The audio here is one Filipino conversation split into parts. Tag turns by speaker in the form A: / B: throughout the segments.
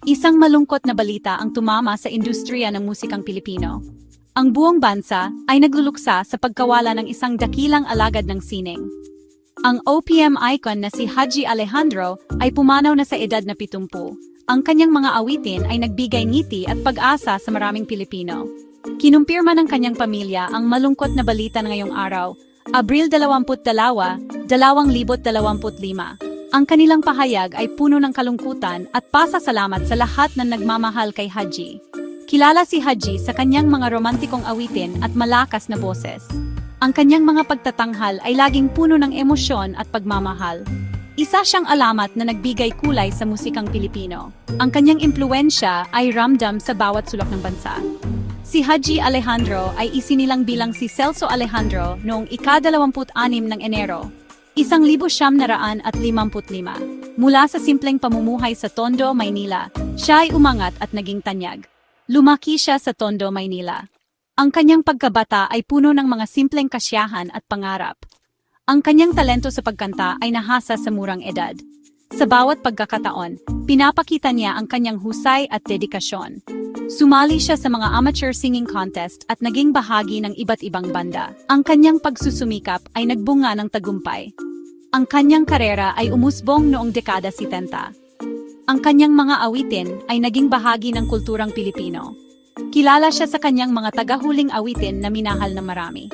A: Isang malungkot na balita ang tumama sa industriya ng musikang Pilipino. Ang buong bansa ay nagluluksa sa pagkawala ng isang dakilang alagad ng sining. Ang OPM icon na si Haji Alejandro ay pumanaw na sa edad na 70. Ang kanyang mga awitin ay nagbigay ngiti at pag-asa sa maraming Pilipino. Kinumpirma ng kanyang pamilya ang malungkot na balita ngayong araw, Abril 22, 2025. Ang kanilang pahayag ay puno ng kalungkutan at pasasalamat sa lahat ng nagmamahal kay Haji. Kilala si Haji sa kanyang mga romantikong awitin at malakas na boses. Ang kanyang mga pagtatanghal ay laging puno ng emosyon at pagmamahal. Isa siyang alamat na nagbigay kulay sa musikang Pilipino. Ang kanyang impluwensya ay ramdam sa bawat sulok ng bansa. Si Haji Alejandro ay isinilang bilang si Celso Alejandro noong ika-26 ng Enero, 1955. Mula sa simpleng pamumuhay sa Tondo, Maynila, siya ay umangat at naging tanyag. Lumaki siya sa Tondo, Maynila. Ang kanyang pagkabata ay puno ng mga simpleng kasiyahan at pangarap. Ang kanyang talento sa pagkanta ay nahasa sa murang edad. Sa bawat pagkakataon, pinapakita niya ang kanyang husay at dedikasyon. Sumali siya sa mga amateur singing contest at naging bahagi ng iba't ibang banda. Ang kanyang pagsusumikap ay nagbunga ng tagumpay. Ang kanyang karera ay umusbong noong dekada 70. Ang kanyang mga awitin ay naging bahagi ng kulturang Pilipino. Kilala siya sa kanyang mga tagahuling awitin na minahal ng marami.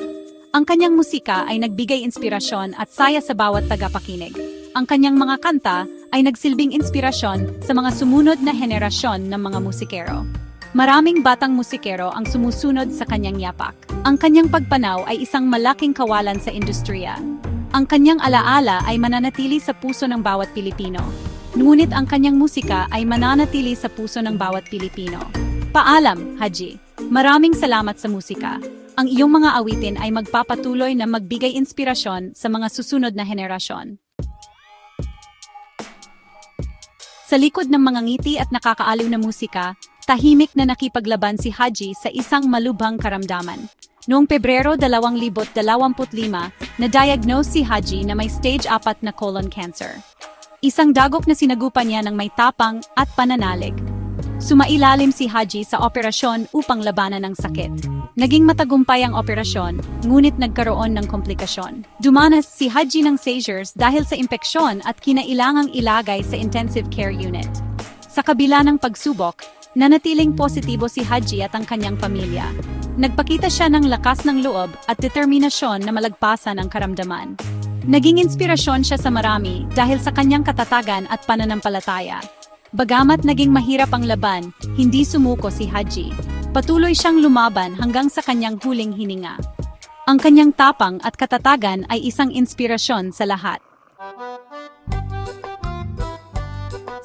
A: Ang kanyang musika ay nagbigay inspirasyon at saya sa bawat tagapakinig. Ang kanyang mga kanta ay nagsilbing inspirasyon sa mga sumunod na henerasyon ng mga musikero. Maraming batang musikero ang sumusunod sa kanyang yapak. Ang kanyang pagpanaw ay isang malaking kawalan sa industriya. Ang kanyang alaala ay mananatili sa puso ng bawat Pilipino. Ngunit ang kanyang musika ay mananatili sa puso ng bawat Pilipino. Paalam, Haji. Maraming salamat sa musika. Ang iyong mga awitin ay magpapatuloy na magbigay inspirasyon sa mga susunod na henerasyon. Sa likod ng mga ngiti at nakakaaliw na musika, tahimik na nakipaglaban si Haji sa isang malubhang karamdaman. Noong Pebrero 2025, na-diagnose si Haji na may stage 4 na colon cancer. Isang dagok na sinagupan niya ng may tapang at pananalig. Sumailalim si Haji sa operasyon upang labanan ang sakit. Naging matagumpay ang operasyon, ngunit nagkaroon ng komplikasyon. Dumanas si Haji ng seizures dahil sa impeksyon at kinailangang ilagay sa intensive care unit. Sa kabila ng pagsubok, nanatiling positibo si Haji at ang kanyang pamilya. Nagpakita siya ng lakas ng loob at determinasyon na malagpasan ang karamdaman. Naging inspirasyon siya sa marami dahil sa kanyang katatagan at pananampalataya. Bagamat naging mahirap ang laban, hindi sumuko si Haji. Patuloy siyang lumaban hanggang sa kanyang huling hininga. Ang kanyang tapang at katatagan ay isang inspirasyon sa lahat.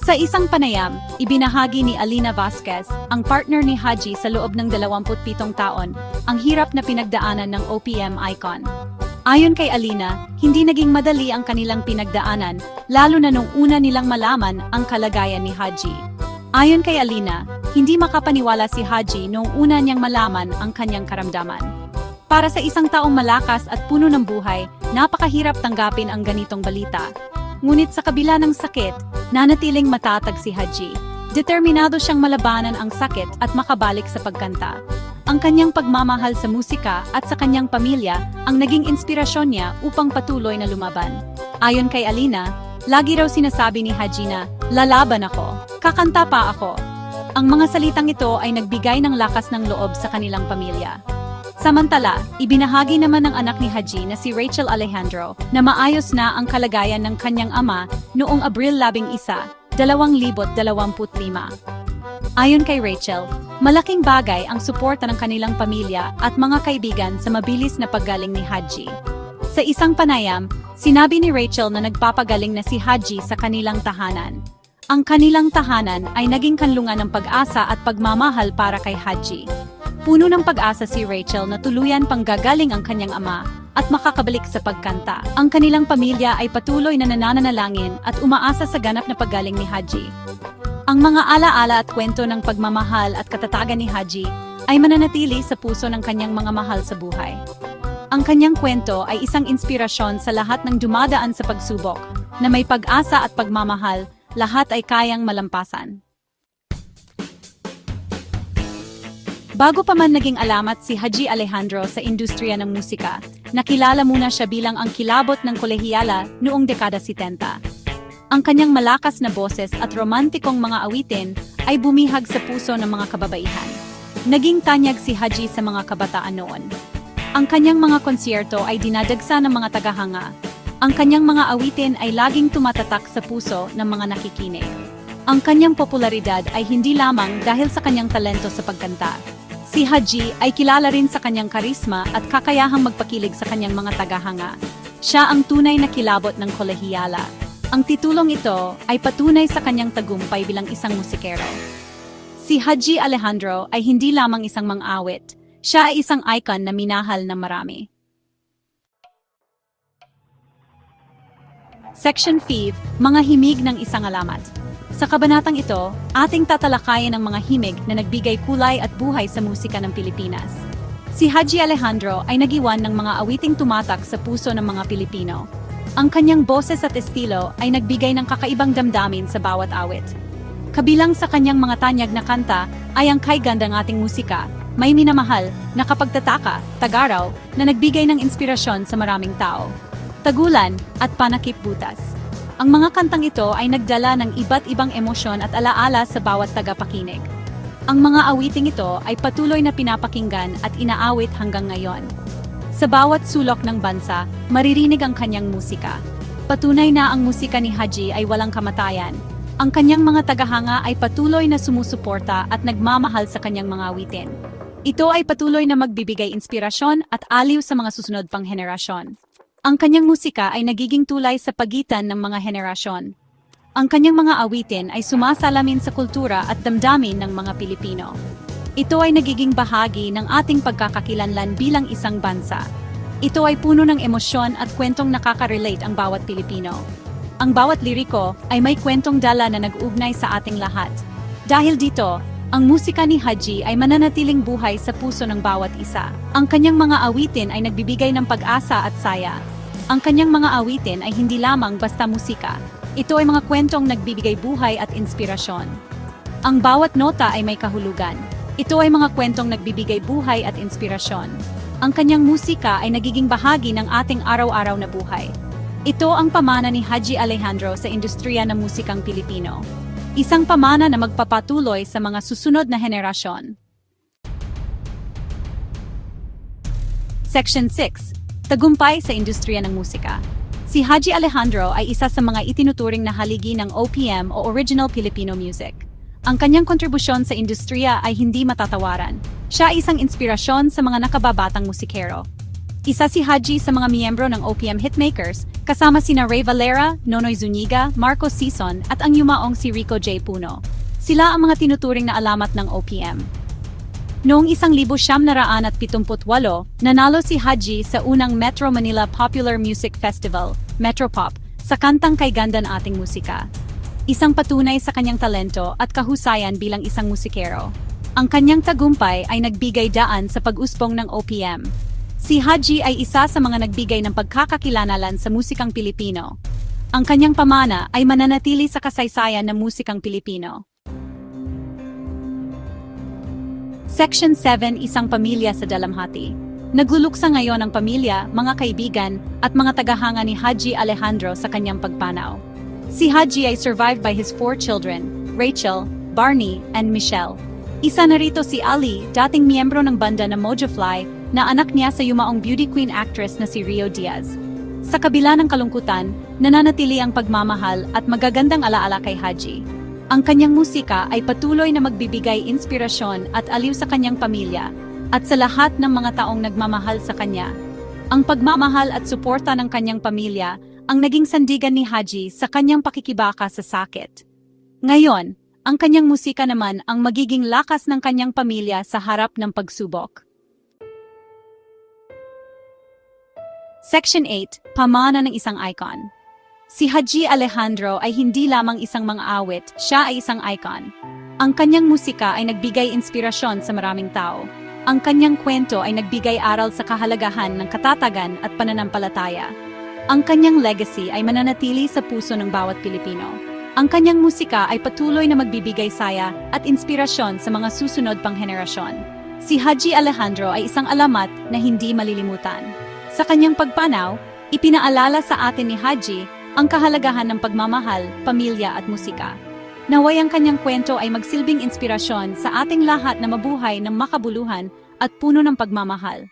A: Sa isang panayam, ibinahagi ni Alina Vasquez, ang partner ni Haji sa loob ng 27 taon, ang hirap na pinagdaanan ng OPM icon. Ayon kay Alina, hindi naging madali ang kanilang pinagdaanan, lalo na nung una nilang malaman ang kalagayan ni Haji. Ayon kay Alina, hindi makapaniwala si Haji noong una niyang malaman ang kanyang karamdaman. Para sa isang taong malakas at puno ng buhay, napakahirap tanggapin ang ganitong balita. Ngunit sa kabila ng sakit, nanatiling matatag si Haji. Determinado siyang malabanan ang sakit at makabalik sa pagkanta. Ang kanyang pagmamahal sa musika at sa kanyang pamilya ang naging inspirasyon niya upang patuloy na lumaban. Ayon kay Alina, lagi raw sinasabi ni Haji na, "Lalaban ako, kakanta pa ako." Ang mga salitang ito ay nagbigay ng lakas ng loob sa kanilang pamilya. Samantala, ibinahagi naman ng anak ni Haji na si Rachel Alejandro na maayos na ang kalagayan ng kanyang ama noong Abril 11, 2025. Ayon kay Rachel, malaking bagay ang suporta ng kanilang pamilya at mga kaibigan sa mabilis na paggaling ni Haji. Sa isang panayam, sinabi ni Rachel na nagpapagaling na si Haji sa kanilang tahanan. Ang kanilang tahanan ay naging kanlungan ng pag-asa at pagmamahal para kay Haji. Puno ng pag-asa si Rachel na tuluyan pang gagaling ang kanyang ama at makakabalik sa pagkanta. Ang kanilang pamilya ay patuloy na nananalangin at umaasa sa ganap na paggaling ni Haji. Ang mga alaala at kwento ng pagmamahal at katatagan ni Haji ay mananatili sa puso ng kanyang mga mahal sa buhay. Ang kanyang kwento ay isang inspirasyon sa lahat ng dumadaan sa pagsubok, na may pag-asa at pagmamahal, lahat ay kayang malampasan. Bago pa man naging alamat si Haji Alejandro sa industriya ng musika, nakilala muna siya bilang ang kilabot ng kolehiyala noong dekada 70. Ang kanyang malakas na boses at romantikong mga awitin ay bumihag sa puso ng mga kababaihan. Naging tanyag si Haji sa mga kabataan noon. Ang kanyang mga konsyerto ay dinadagsa ng mga tagahanga. Ang kanyang mga awitin ay laging tumatatak sa puso ng mga nakikinig. Ang kanyang popularidad ay hindi lamang dahil sa kanyang talento sa pagkanta. Si Haji ay kilala rin sa kanyang karisma at kakayahang magpakilig sa kanyang mga tagahanga. Siya ang tunay na kilabot ng kolehiyala. Ang titulong ito ay patunay sa kanyang tagumpay bilang isang musikero. Si Haji Alejandro ay hindi lamang isang mang-awit. Siya ay isang icon na minahal ng marami. Section 5, Mga himig ng isang alamat. Sa kabanatang ito, ating tatalakayin ang mga himig na nagbigay kulay at buhay sa musika ng Pilipinas. Si Haji Alejandro ay nagiwan ng mga awiting tumatak sa puso ng mga Pilipino. Ang kanyang boses at estilo ay nagbigay ng kakaibang damdamin sa bawat awit. Kabilang sa kanyang mga tanyag na kanta ay ang Kay Gandang Ating Musika, May Minamahal, Nakapagtataka, Tagaraw, na nagbigay ng inspirasyon sa maraming tao. Tagulan at Panakip Butas. Ang mga kantang ito ay nagdala ng iba't ibang emosyon at alaala sa bawat tagapakinig. Ang mga awiting ito ay patuloy na pinapakinggan at inaawit hanggang ngayon. Sa bawat sulok ng bansa, maririnig ang kanyang musika. Patunay na ang musika ni Haji ay walang kamatayan. Ang kanyang mga tagahanga ay patuloy na sumusuporta at nagmamahal sa kanyang mga awitin. Ito ay patuloy na magbibigay inspirasyon at aliw sa mga susunod pang henerasyon. Ang kanyang musika ay nagiging tulay sa pagitan ng mga henerasyon. Ang kanyang mga awitin ay sumasalamin sa kultura at damdamin ng mga Pilipino. Ito ay nagiging bahagi ng ating pagkakakilanlan bilang isang bansa. Ito ay puno ng emosyon at kwentong nakaka-relate ang bawat Pilipino. Ang bawat liriko ay may kwentong dala na nag-ugnay sa ating lahat. Dahil dito, ang musika ni Haji ay mananatiling buhay sa puso ng bawat isa. Ang kanyang mga awitin ay nagbibigay ng pag-asa at saya. Ang kanyang mga awitin ay hindi lamang basta musika. Ito ay mga kwentong nagbibigay buhay at inspirasyon. Ang bawat nota ay may kahulugan. Ito ay mga kwentong nagbibigay buhay at inspirasyon. Ang kanyang musika ay nagiging bahagi ng ating araw-araw na buhay. Ito ang pamana ni Haji Alejandro sa industriya ng musikang Pilipino. Isang pamana na magpapatuloy sa mga susunod na henerasyon. Section 6. Tagumpay sa industriya ng musika. Si Haji Alejandro ay isa sa mga itinuturing na haligi ng OPM o Original Filipino Music. Ang kanyang kontribusyon sa industriya ay hindi matatawaran. Siya ay isang inspirasyon sa mga nakababatang musikero. Isa si Haji sa mga miyembro ng OPM Hitmakers, kasama sina Ray Valera, Nonoy Zuniga, Marco Sison at ang yumaong si Rico J. Puno. Sila ang mga tinuturing na alamat ng OPM. Noong 1978, nanalo si Haji sa unang Metro Manila Popular Music Festival, Metropop, sa kantang Kay Ganda Ating Musika. Isang patunay sa kanyang talento at kahusayan bilang isang musikero. Ang kanyang tagumpay ay nagbigay daan sa pag-usbong ng OPM. Si Haji ay isa sa mga nagbigay ng pagkakakilanalan sa musikang Pilipino. Ang kanyang pamana ay mananatili sa kasaysayan ng musikang Pilipino. Section 7, Isang pamilya sa dalamhati. Nagluluksa ngayon ang pamilya, mga kaibigan, at mga tagahanga ni Haji Alejandro sa kanyang pagpanaw. Si Haji ay survived by his 4 children, Rachel, Barney, and Michelle. Isa na rito si Ali, dating miyembro ng banda na Mojafly, na anak niya sa yumaong beauty queen actress na si Rio Diaz. Sa kabila ng kalungkutan, nananatili ang pagmamahal at magagandang alaala kay Haji. Ang kanyang musika ay patuloy na magbibigay inspirasyon at aliw sa kanyang pamilya at sa lahat ng mga taong nagmamahal sa kanya. Ang pagmamahal at suporta ng kanyang pamilya ang naging sandigan ni Haji sa kanyang pakikibaka sa sakit. Ngayon, ang kanyang musika naman ang magiging lakas ng kanyang pamilya sa harap ng pagsubok. Section 8, Pamana ng isang icon. Si Haji Alejandro ay hindi lamang isang mang-awit, siya ay isang icon. Ang kanyang musika ay nagbigay inspirasyon sa maraming tao. Ang kanyang kwento ay nagbigay aral sa kahalagahan ng katatagan at pananampalataya. Ang kanyang legacy ay mananatili sa puso ng bawat Pilipino. Ang kanyang musika ay patuloy na magbibigay saya at inspirasyon sa mga susunod pang henerasyon. Si Haji Alejandro ay isang alamat na hindi malilimutan. Sa kanyang pagpanaw, ipinaalala sa atin ni Haji ang kahalagahan ng pagmamahal, pamilya at musika. Naway ang kanyang kwento ay magsilbing inspirasyon sa ating lahat na mabuhay ng makabuluhan at puno ng pagmamahal.